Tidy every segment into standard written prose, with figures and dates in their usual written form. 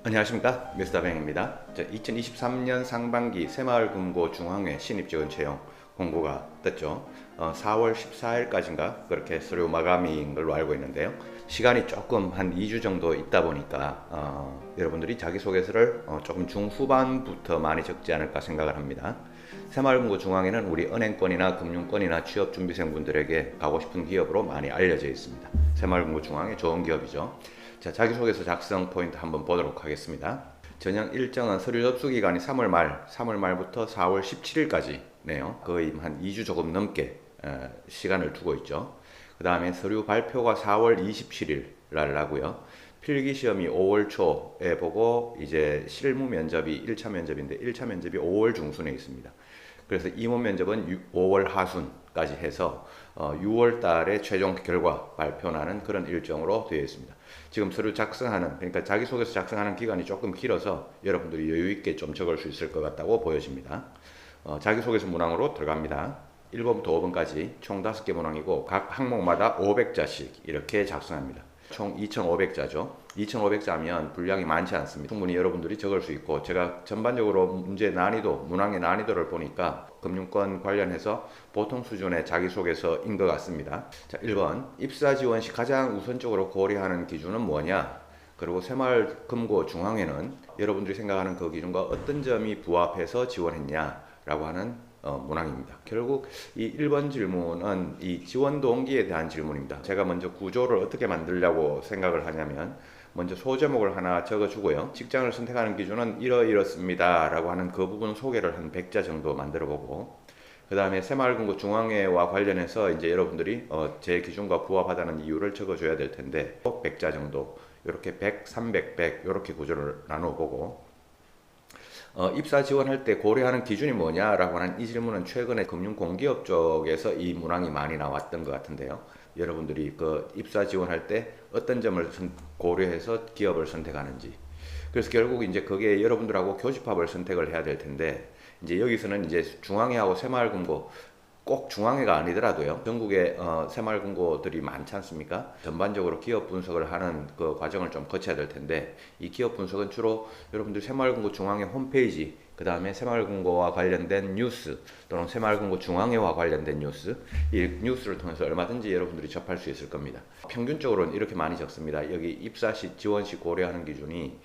안녕하십니까, 미스터뱅입니다. 2023년 상반기 새마을금고 중앙회 신입직원 채용 공고가 떴죠. 4월 14일까지인가 그렇게 서류 마감인 걸로 알고 있는데요. 시간이 조금 한 2주 정도 있다 보니까 여러분들이 자기소개서를 조금 중후반부터 많이 적지 않을까 생각을 합니다. 새마을금고 중앙회는 우리 은행권이나 금융권이나 취업준비생분들에게 가고 싶은 기업으로 많이 알려져 있습니다. 새마을금고 중앙회 좋은 기업이죠. 자, 자기소개서 작성 포인트 한번 보도록 하겠습니다. 전형 일정은 서류 접수 기간이 3월 말부터 4월 17일까지네요. 거의 한 2주 조금 넘게 시간을 두고 있죠. 그 다음에 서류 발표가 4월 27일 날 하고요. 필기 시험이 5월 초에 보고 이제 실무 면접이 1차 면접인데 1차 면접이 5월 중순에 있습니다. 그래서 임원 면접은 5월 하순까지 해서 6월 달에 최종 결과 발표나는 그런 일정으로 되어 있습니다. 지금 서류 작성하는, 그러니까 자기소개서 작성하는 기간이 조금 길어서 여러분들이 여유 있게 좀 적을 수 있을 것 같다고 보여집니다. 자기소개서 문항으로 들어갑니다. 1번부터 5번까지 총 5개 문항이고 각 항목마다 500자씩 이렇게 작성합니다. 총 2,500자죠. 2,500자면 분량이 많지 않습니다. 충분히 여러분들이 적을 수 있고, 제가 전반적으로 문제 난이도, 문항의 난이도를 보니까 금융권 관련해서 보통 수준의 자기소개서인 것 같습니다. 자, 1번 입사 지원 시 가장 우선적으로 고려하는 기준은 뭐냐? 그리고 새마을금고 중앙회는 여러분들이 생각하는 그 기준과 어떤 점이 부합해서 지원했냐라고 하는 문항입니다. 결국 이 1번 질문은 이 지원 동기에 대한 질문입니다. 제가 먼저 구조를 어떻게 만들려고 생각을 하냐면, 먼저 소제목을 하나 적어주고요. 직장을 선택하는 기준은 이렇습니다 라고 하는 그 부분 소개를 한 100자 정도 만들어 보고, 그 다음에 새마을금고 중앙회와 관련해서 이제 여러분들이 제 기준과 부합하다는 이유를 적어줘야 될 텐데 100자 정도, 이렇게 100, 300, 100 이렇게 구조를 나누어 보고, 입사 지원할 때 고려하는 기준이 뭐냐라고 하는 이 질문은 최근에 금융공기업 쪽에서 이 문항이 많이 나왔던 것 같은데요. 여러분들이 그 입사 지원할 때 어떤 점을 고려해서 기업을 선택하는지. 그래서 결국 이제 그게 여러분들하고 교집합을 선택을 해야 될 텐데, 이제 여기서는 이제 중앙회하고 새마을금고, 꼭 중앙회가 아니더라도요. 전국에 새마을금고들이 많지 않습니까? 전반적으로 기업 분석을 하는 그 과정을 좀 거쳐야 될 텐데, 이 기업 분석은 주로 여러분들 새마을금고 중앙회 홈페이지, 그 다음에 새마을금고와 관련된 뉴스 또는 새마을금고 중앙회와 관련된 뉴스, 이 뉴스를 통해서 얼마든지 여러분들이 접할 수 있을 겁니다. 평균적으로는 이렇게 많이 적습니다. 여기 입사 시 지원 시 고려하는 기준이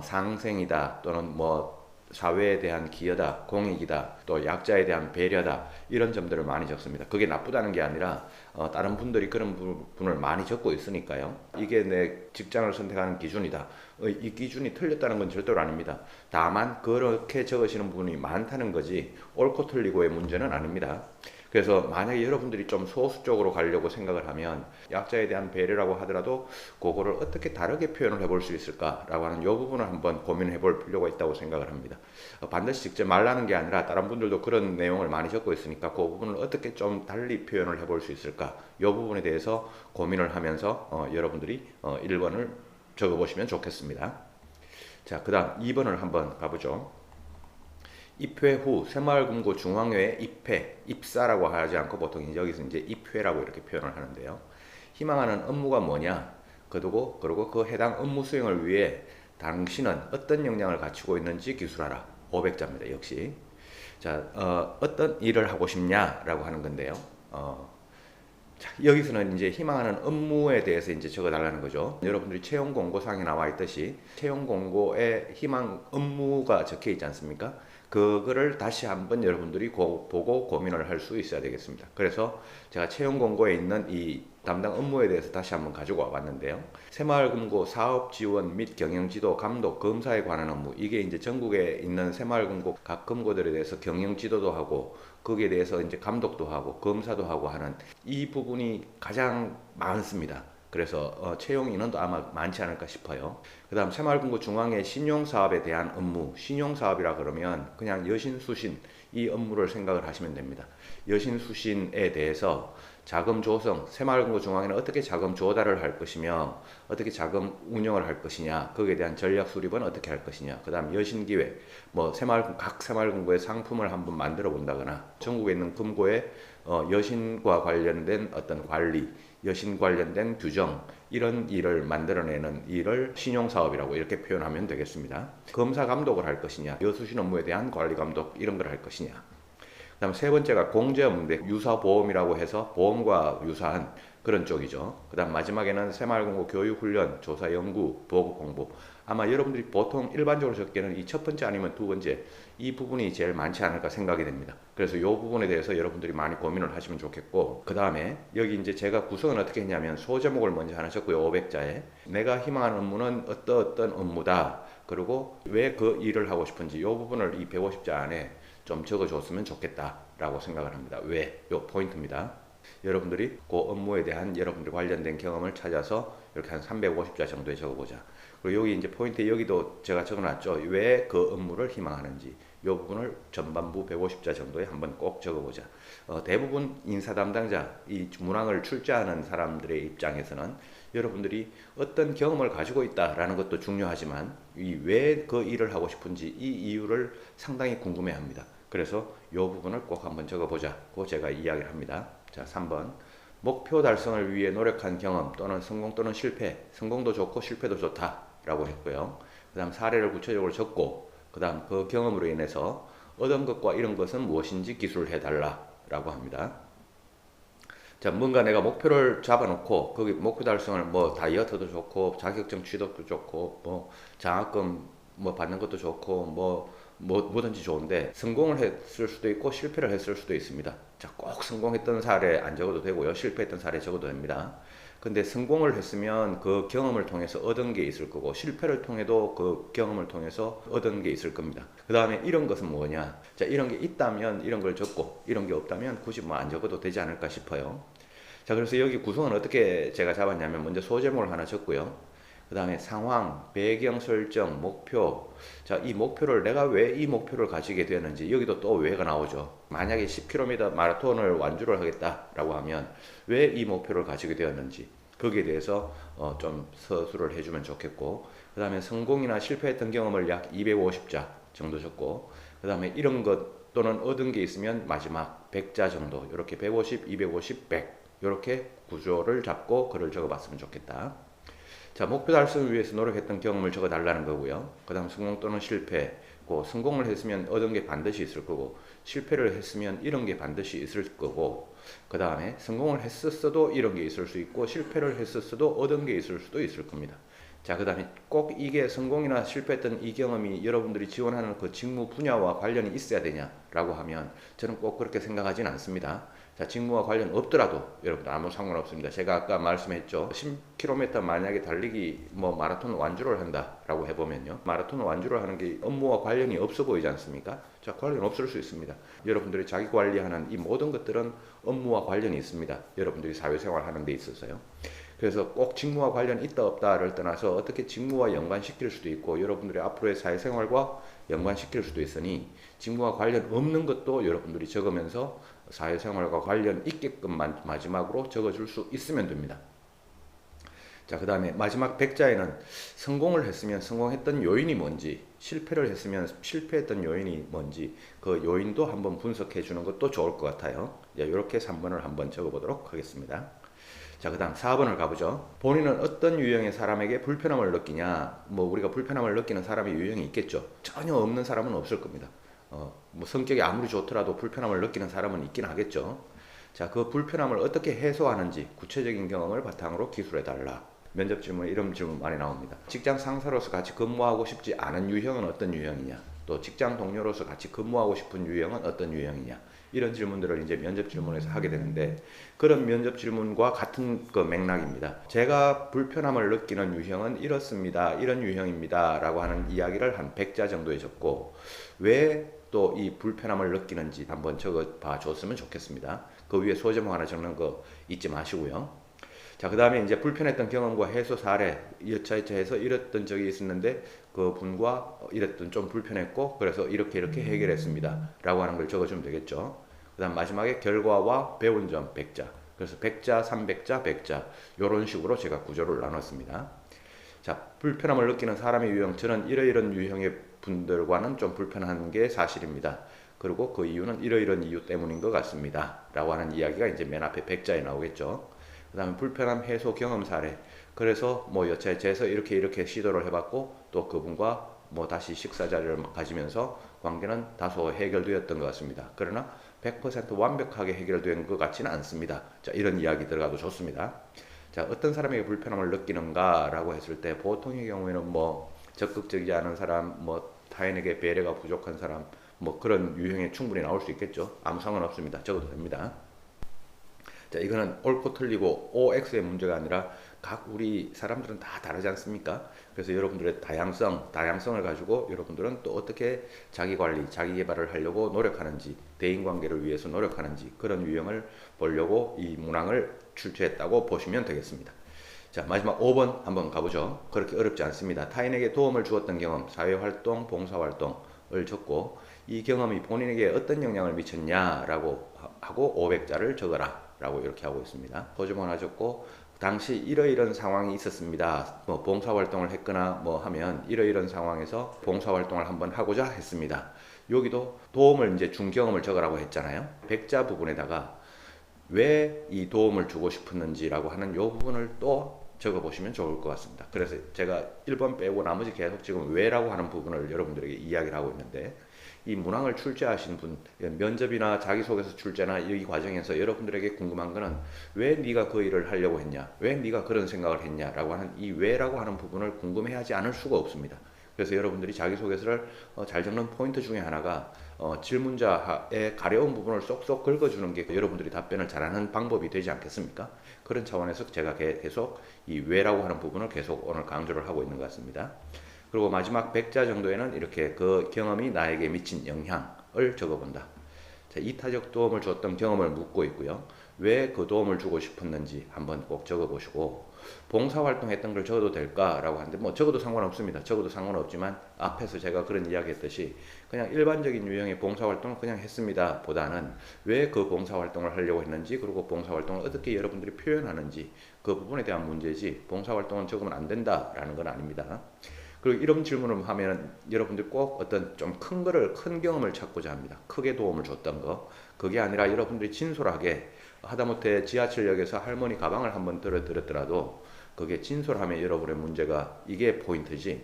상생이다 또는 뭐 사회에 대한 기여다, 공익이다, 또 약자에 대한 배려다, 이런 점들을 많이 적습니다. 그게 나쁘다는 게 아니라 다른 분들이 그런 부분을 많이 적고 있으니까요. 이게 내 직장을 선택하는 기준이다, 이 기준이 틀렸다는 건 절대로 아닙니다. 다만 그렇게 적으시는 분이 많다는 거지 옳고 틀리고의 문제는 아닙니다. 그래서 만약에 여러분들이 좀 소수 쪽으로 가려고 생각을 하면 약자에 대한 배려라고 하더라도 그거를 어떻게 다르게 표현을 해볼 수 있을까라고 하는 이 부분을 한번 고민해 볼 필요가 있다고 생각을 합니다. 반드시 직접 말라는 게 아니라 다른 분들도 그런 내용을 많이 적고 있으니까 그 부분을 어떻게 좀 달리 표현을 해볼 수 있을까, 이 부분에 대해서 고민을 하면서 여러분들이 1번을 적어보시면 좋겠습니다. 자, 그 다음 2번을 한번 가보죠. 입회 후 새마을금고 중앙회에 입사라고 하지 않고 보통 여기서 이제 입회라고 이렇게 표현을 하는데요. 희망하는 업무가 뭐냐? 그리고 그 해당 업무 수행을 위해 당신은 어떤 역량을 갖추고 있는지 기술하라. 500자입니다. 역시. 자, 어떤 일을 하고 싶냐라고 하는 건데요. 자, 여기서는 이제 희망하는 업무에 대해서 이제 적어달라는 거죠. 여러분들이 채용 공고상에 나와 있듯이 채용 공고에 희망 업무가 적혀 있지 않습니까? 그거를 다시 한번 여러분들이 보고 고민을 할 수 있어야 되겠습니다. 그래서 제가 채용 공고에 있는 이 담당 업무에 대해서 다시 한번 가지고 와봤는데요. 새마을금고 사업 지원 및 경영지도 감독 검사에 관한 업무, 이게 이제 전국에 있는 새마을금고 각 금고들에 대해서 경영지도도 하고 거기에 대해서 이제 감독도 하고 검사도 하고 하는 이 부분이 가장 많습니다. 그래서 채용 인원도 아마 많지 않을까 싶어요. 그 다음 새마을금고 중앙회 신용사업에 대한 업무, 신용사업이라 그러면 그냥 여신수신 이 업무를 생각을 하시면 됩니다. 여신수신에 대해서 자금 조성, 새마을금고 중앙회는 어떻게 자금 조달을 할 것이며 어떻게 자금 운영을 할 것이냐, 거기에 대한 전략 수립은 어떻게 할 것이냐, 그 다음 여신기획, 뭐 각 새마을금고의 상품을 한번 만들어 본다거나 전국에 있는 금고의 여신과 관련된 어떤 관리, 여신 관련된 규정, 이런 일을 만들어내는 일을 신용사업이라고 이렇게 표현하면 되겠습니다. 검사 감독을 할 것이냐, 여수신 업무에 대한 관리 감독 이런 걸 할 것이냐. 그 다음 세 번째가 공제 업무인데 유사보험이라고 해서 보험과 유사한 그런 쪽이죠. 그 다음 마지막에는 새마을금고 교육훈련, 조사연구, 보고 공부. 아마 여러분들이 보통 일반적으로 적게는 이 첫 번째 아니면 두 번째 이 부분이 제일 많지 않을까 생각이 됩니다. 그래서 이 부분에 대해서 여러분들이 많이 고민을 하시면 좋겠고, 그 다음에 여기 이제 제가 구성은 어떻게 했냐면 소제목을 먼저 하나 적고요. 500자에 내가 희망하는 업무는 어떤 업무다. 그리고 왜 그 일을 하고 싶은지 이 부분을 이 150자 안에 좀 적어줬으면 좋겠다라고 생각을 합니다. 왜? 요 포인트입니다. 여러분들이 그 업무에 대한 여러분들 관련된 경험을 찾아서 이렇게 한 350자 정도에 적어보자. 그리고 여기 이제 포인트 여기도 제가 적어놨죠. 왜 그 업무를 희망하는지 이 부분을 전반부 150자 정도에 한번 꼭 적어보자. 대부분 인사 담당자, 이 문항을 출제하는 사람들의 입장에서는 여러분들이 어떤 경험을 가지고 있다라는 것도 중요하지만 이 왜 그 일을 하고 싶은지 이 이유를 상당히 궁금해합니다. 그래서 이 부분을 꼭 한번 적어보자고 제가 이야기를 합니다. 자, 3번. 목표 달성을 위해 노력한 경험 또는 성공 또는 실패, 성공도 좋고 실패도 좋다라고 했고요. 그 다음 사례를 구체적으로 적고 그 다음 그 경험으로 인해서 얻은 것과 이런 것은 무엇인지 기술을 해달라라고 합니다. 자, 뭔가 내가 목표를 잡아놓고 거기 목표 달성을 뭐 다이어트도 좋고 자격증 취득도 좋고 뭐 장학금 뭐 받는 것도 좋고 뭐든지 좋은데 성공을 했을 수도 있고 실패를 했을 수도 있습니다. 자, 꼭 성공했던 사례 안 적어도 되고요. 실패했던 사례 적어도 됩니다. 근데 성공을 했으면 그 경험을 통해서 얻은 게 있을 거고 실패를 통해도 그 경험을 통해서 얻은 게 있을 겁니다. 그 다음에 이런 것은 뭐냐? 자, 이런 게 있다면 이런 걸 적고 이런 게 없다면 굳이 뭐 안 적어도 되지 않을까 싶어요. 자, 그래서 여기 구성은 어떻게 제가 잡았냐면 먼저 소제목을 하나 적고요. 그 다음에 상황, 배경 설정, 목표. 자, 이 목표를 내가 왜 이 목표를 가지게 되었는지 여기도 또 왜가 나오죠. 만약에 10km 마라톤을 완주를 하겠다라고 하면 왜 이 목표를 가지게 되었는지 거기에 대해서 좀 서술을 해주면 좋겠고, 그 다음에 성공이나 실패했던 경험을 약 250자 정도 적고, 그 다음에 이런 것 또는 얻은 게 있으면 마지막 100자 정도, 이렇게 150, 250, 100 이렇게 구조를 잡고 글을 적어봤으면 좋겠다. 자, 목표 달성을 위해서 노력했던 경험을 적어달라는 거고요. 그 다음 성공 또는 실패, 성공을 했으면 얻은 게 반드시 있을 거고 실패를 했으면 이런 게 반드시 있을 거고, 그 다음에 성공을 했었어도 이런 게 있을 수 있고 실패를 했었어도 얻은 게 있을 수도 있을 겁니다. 자, 그 다음에 꼭 이게 성공이나 실패했던 이 경험이 여러분들이 지원하는 그 직무 분야와 관련이 있어야 되냐라고 하면 저는 꼭 그렇게 생각하진 않습니다. 자, 직무와 관련 없더라도 여러분 아무 상관없습니다. 제가 아까 말씀했죠. 10km 만약에 달리기 마라톤 완주를 한다라고 해보면요. 마라톤 완주를 하는 게 업무와 관련이 없어 보이지 않습니까? 자, 관련 없을 수 있습니다. 여러분들이 자기 관리하는 이 모든 것들은 업무와 관련이 있습니다. 여러분들이 사회생활 하는 데 있어서요. 그래서 꼭 직무와 관련 있다 없다를 떠나서 어떻게 직무와 연관시킬 수도 있고 여러분들의 앞으로의 사회생활과 연관시킬 수도 있으니 직무와 관련 없는 것도 여러분들이 적으면서 사회생활과 관련 있게끔 마지막으로 적어줄 수 있으면 됩니다. 자, 그 다음에 마지막 100자에는 성공을 했으면 성공했던 요인이 뭔지, 실패를 했으면 실패했던 요인이 뭔지 그 요인도 한번 분석해 주는 것도 좋을 것 같아요. 이렇게 3번을 한번 적어보도록 하겠습니다. 자, 그 다음 4번을 가보죠. 본인은 어떤 유형의 사람에게 불편함을 느끼냐. 우리가 불편함을 느끼는 사람의 유형이 있겠죠. 전혀 없는 사람은 없을 겁니다. 성격이 아무리 좋더라도 불편함을 느끼는 사람은 있긴 하겠죠. 자, 그 불편함을 어떻게 해소하는지 구체적인 경험을 바탕으로 기술해달라. 면접 질문, 이런 질문 많이 나옵니다. 직장 상사로서 같이 근무하고 싶지 않은 유형은 어떤 유형이냐, 또 직장 동료로서 같이 근무하고 싶은 유형은 어떤 유형이냐, 이런 질문들을 이제 면접 질문에서 하게 되는데, 그런 면접 질문과 같은 그 맥락입니다. 제가 불편함을 느끼는 유형은 이렇습니다, 이런 유형입니다 라고 하는 이야기를 한 100자 정도에 적고, 왜 또 이 불편함을 느끼는지 한번 적어 봐 줬으면 좋겠습니다. 그 위에 소제목 하나 적는 거 잊지 마시고요. 자, 그 다음에 이제 불편했던 경험과 해소 사례, 여차여차해서 이랬던 적이 있었는데 그 분과 이랬던 좀 불편했고 그래서 이렇게 해결했습니다 라고 하는 걸 적어주면 되겠죠. 그 다음 마지막에 결과와 배운 점 100자, 그래서 100자, 300자, 100자 이런 식으로 제가 구조를 나눴습니다. 자, 불편함을 느끼는 사람의 유형, 저는 이러이런 유형의 분들과는 좀 불편한 게 사실입니다. 그리고 그 이유는 이러이런 이유 때문인 것 같습니다 라고 하는 이야기가 이제 맨 앞에 100자에 나오겠죠. 그 다음에 불편함 해소 경험 사례, 그래서 뭐 여차에 재서 이렇게 시도를 해봤고 또 그분과 뭐 다시 식사 자리를 가지면서 관계는 다소 해결되었던 것 같습니다. 그러나 100% 완벽하게 해결된 것 같지는 않습니다. 자, 이런 이야기 들어가도 좋습니다. 자, 어떤 사람에게 불편함을 느끼는가라고 했을 때 보통의 경우에는 뭐 적극적이지 않은 사람, 뭐 타인에게 배려가 부족한 사람, 뭐 그런 유형이 충분히 나올 수 있겠죠. 아무 상관없습니다. 적어도 됩니다. 자, 이거는 옳고 틀리고 OX의 문제가 아니라 각 우리 사람들은 다 다르지 않습니까? 그래서 여러분들의 다양성을 가지고 여러분들은 또 어떻게 자기 관리, 자기 개발을 하려고 노력하는지, 대인관계를 위해서 노력하는지 그런 유형을 보려고 이 문항을 출제했다고 보시면 되겠습니다. 자, 마지막 5번 한번 가보죠. 그렇게 어렵지 않습니다. 타인에게 도움을 주었던 경험, 사회활동, 봉사활동을 적고 이 경험이 본인에게 어떤 영향을 미쳤냐라고 하고 500자를 적어라 라고 이렇게 하고 있습니다. 소주문 하셨고 당시 이러이런 상황이 있었습니다. 뭐 봉사활동을 했거나 뭐 하면 이러이런 상황에서 봉사활동을 한번 하고자 했습니다. 여기도 도움을 이제 준 경험을 적으라고 했잖아요. 백자 부분에다가 왜 이 도움을 주고 싶었는지라고 하는 이 부분을 또 적어보시면 좋을 것 같습니다. 그래서 제가 1번 빼고 나머지 계속 지금 왜라고 하는 부분을 여러분들에게 이야기를 하고 있는데 이 문항을 출제하신 분, 면접이나 자기소개서 출제나 이 과정에서 여러분들에게 궁금한 거는 왜 네가 그 일을 하려고 했냐, 왜 네가 그런 생각을 했냐라고 하는 이 왜라고 하는 부분을 궁금해하지 않을 수가 없습니다. 그래서 여러분들이 자기소개서를 잘 적는 포인트 중에 하나가 질문자의 가려운 부분을 쏙쏙 긁어주는 게 여러분들이 답변을 잘하는 방법이 되지 않겠습니까? 그런 차원에서 제가 계속 이 왜라고 하는 부분을 계속 오늘 강조를 하고 있는 것 같습니다. 그리고 마지막 100자 정도에는 이렇게 그 경험이 나에게 미친 영향을 적어본다. 자, 이타적 도움을 줬던 경험을 묻고 있고요. 왜 그 도움을 주고 싶었는지 한번 꼭 적어보시고 봉사활동 했던 걸 적어도 될까라고 하는데 뭐 적어도 상관없습니다. 적어도 상관없지만 앞에서 제가 그런 이야기 했듯이 그냥 일반적인 유형의 봉사활동을 그냥 했습니다 보다는 왜 그 봉사활동을 하려고 했는지 그리고 봉사활동을 어떻게 여러분들이 표현하는지 그 부분에 대한 문제지 봉사활동은 적으면 안 된다라는 건 아닙니다. 그리고 이런 질문을 하면 여러분들 꼭 어떤 좀 큰 경험을 찾고자 합니다. 크게 도움을 줬던 거. 그게 아니라 여러분들이 진솔하게 하다못해 지하철역에서 할머니 가방을 한번 들었더라도 그게 진솔하면 여러분의 문제가 이게 포인트지.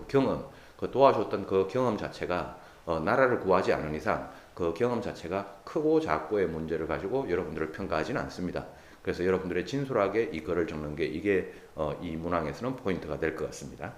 경험, 그 도와줬던 그 경험 자체가 나라를 구하지 않은 이상 그 경험 자체가 크고 작고의 문제를 가지고 여러분들을 평가하지는 않습니다. 그래서 여러분들의 진솔하게 이 글을 적는 게 이게 이 문항에서는 포인트가 될 것 같습니다.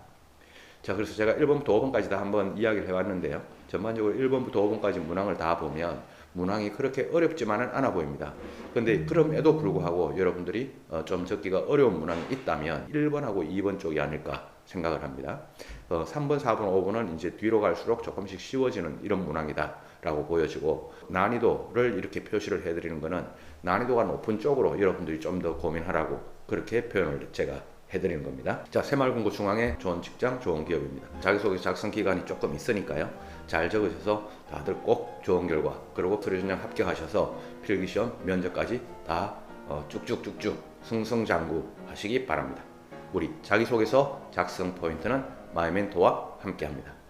자, 그래서 제가 1번부터 5번까지 다 한번 이야기를 해왔는데요. 전반적으로 1번부터 5번까지 문항을 다 보면 문항이 그렇게 어렵지만은 않아 보입니다. 근데 그럼에도 불구하고 여러분들이 좀 적기가 어려운 문항이 있다면 1번하고 2번 쪽이 아닐까 생각을 합니다. 3번, 4번, 5번은 이제 뒤로 갈수록 조금씩 쉬워지는 이런 문항이다 라고 보여지고 난이도를 이렇게 표시를 해드리는 것은 난이도가 높은 쪽으로 여러분들이 좀 더 고민하라고 그렇게 표현을 제가 해드리는 겁니다. 자, 새마을금고 중앙에 좋은 직장, 좋은 기업입니다. 자기소개서 작성 기간이 조금 있으니까요. 잘 적으셔서 다들 꼭 좋은 결과 그리고 프리전형 합격하셔서 필기시험, 면접까지 다 쭉쭉쭉쭉 승승장구 하시기 바랍니다. 우리 자기소개서 작성 포인트는 마이멘토와 함께합니다.